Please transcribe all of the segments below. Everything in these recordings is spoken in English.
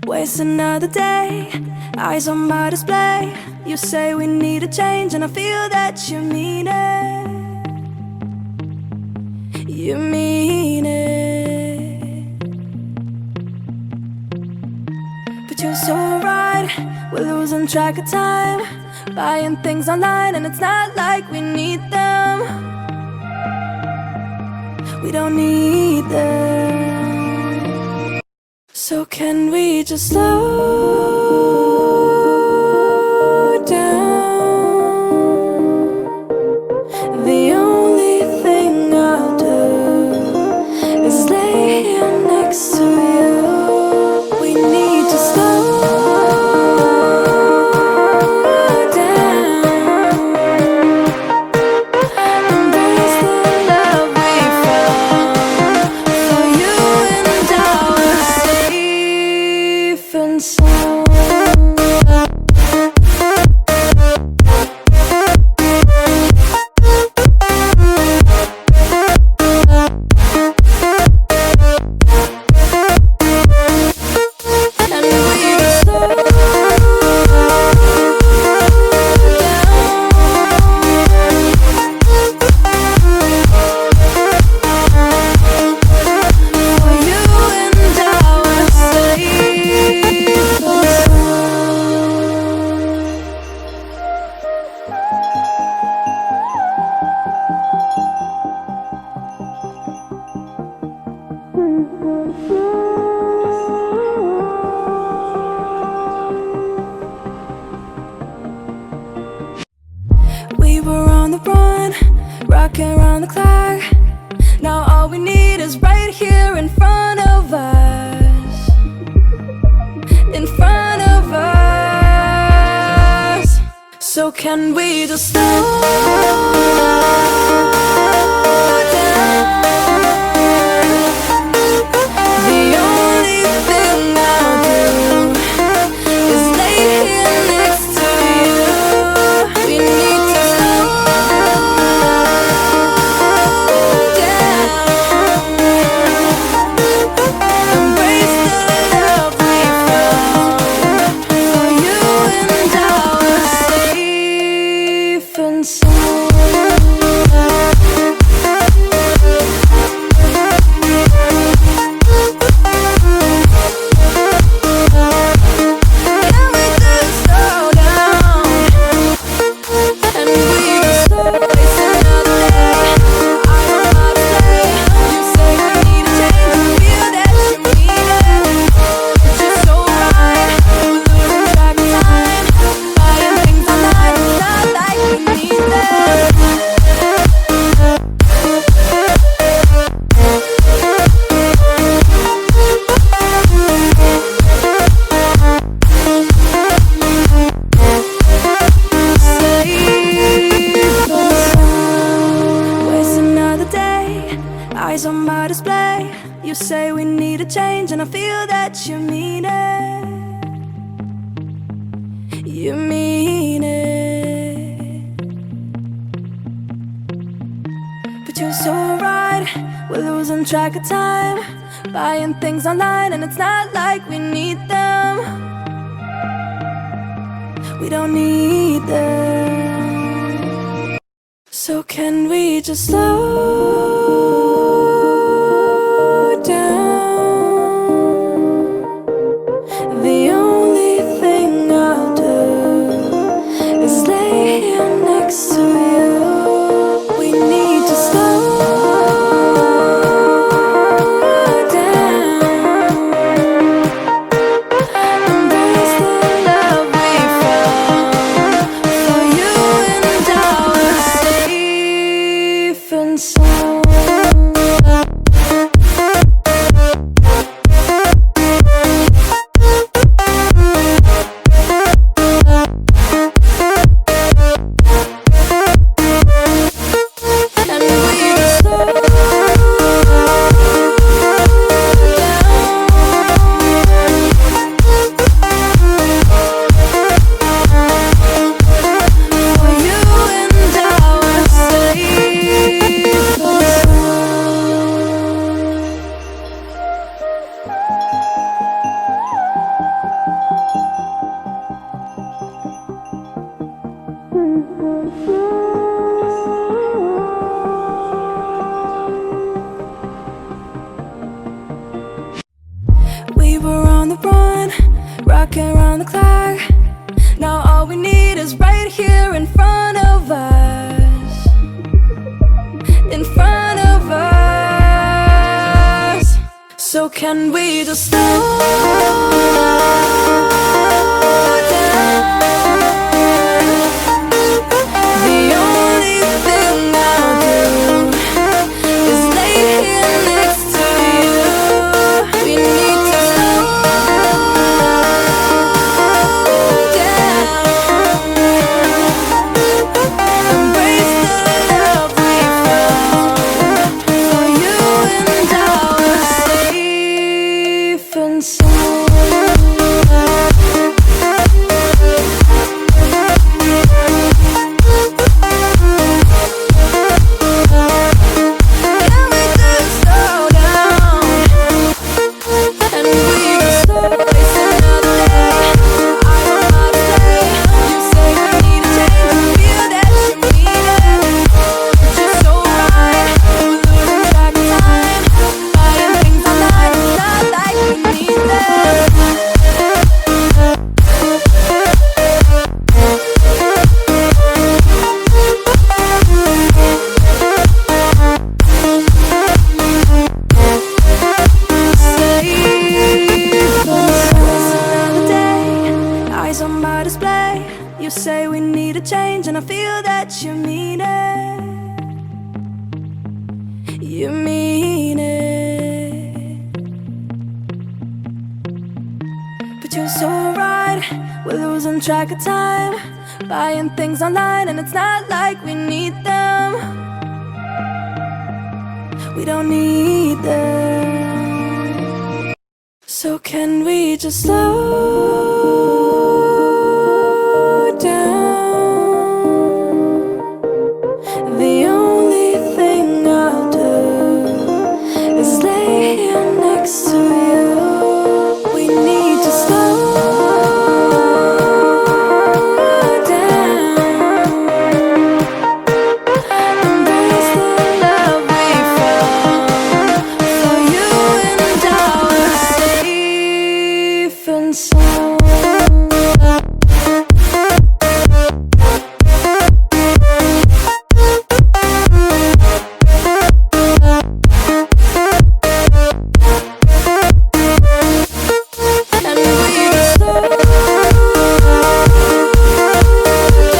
Waste another day, eyes on my display. You say we need a change, and I feel that you mean it. You mean it. But you're so right, we're losing track of time, buying things online, and it's not like we need them. We don't need them. So can we just slow down? The only thing I'll do is lay here next to you. We need to slow down. Embrace the love we found. For you and I were safe and sound. We were on the run, rocking around the clock. Now all we need is right here in front of us. In front of us. So can we just slow down? The only thing I'll do is lay here next to you. We need to slow down. Embrace the love we found. For you and I were safe and sound. Can we just slow down? And we just slow waste another day. I don't know how to play. You say we need a change, and I feel that you mean it. But you're so right, we're losing track of time, buying things online, it's not like we need them. Waste another day, eyes on my display. You say we need a change, and I feel that you mean it. You mean it. But you're so right, we're losing track of time, buying things online, and it's not like we need them. We don't need them. So can we just slow down? The only thing I'll do is lay here next to you. We need to slow down. Embrace the love we found. For you and I were safe and sound. on the run, rocking around the clock. Now all we need is right here in front of us. In front of us. So can we just slow down? The only thing I'll do is lay here next to you. We need to slow down. Embrace the love we found. For you and I were safe and sound. Can we just slow down? And we can slow waste another day. I don't know how to play. You say we need a change, and feel that you mean it. But you're so right, we're losing track of time. Buying things online, it's not like we need them. Another day, eyes on my display. You say we need a change, and I feel that you mean it. You mean it. But you're so right, we're losing track of time. Buying things online, and it's not like we need them. We don't need them. So can we just slow down? The only thing I'll do is lay here next to you. We need to slow down. Embrace the love we found. For you and I were safe and sound. And we just slow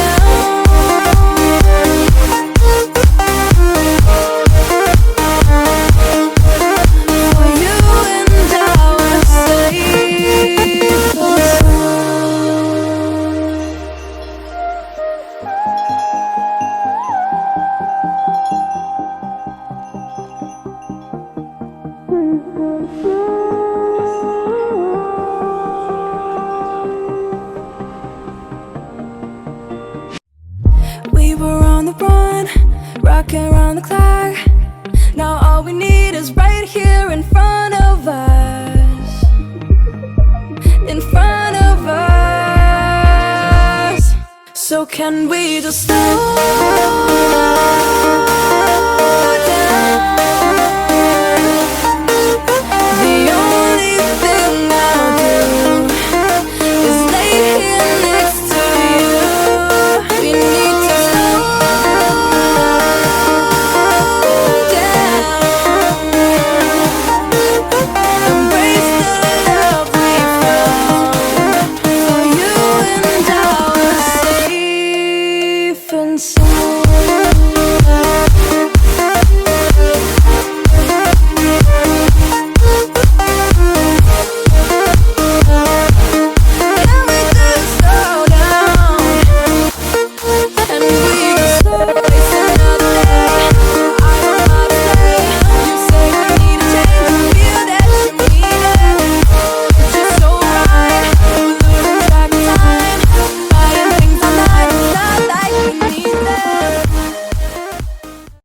down. For you and I were safe and we were on the run, rocking around the clock. Now all we need is right here in front of us. In front of us. So can we just slow down?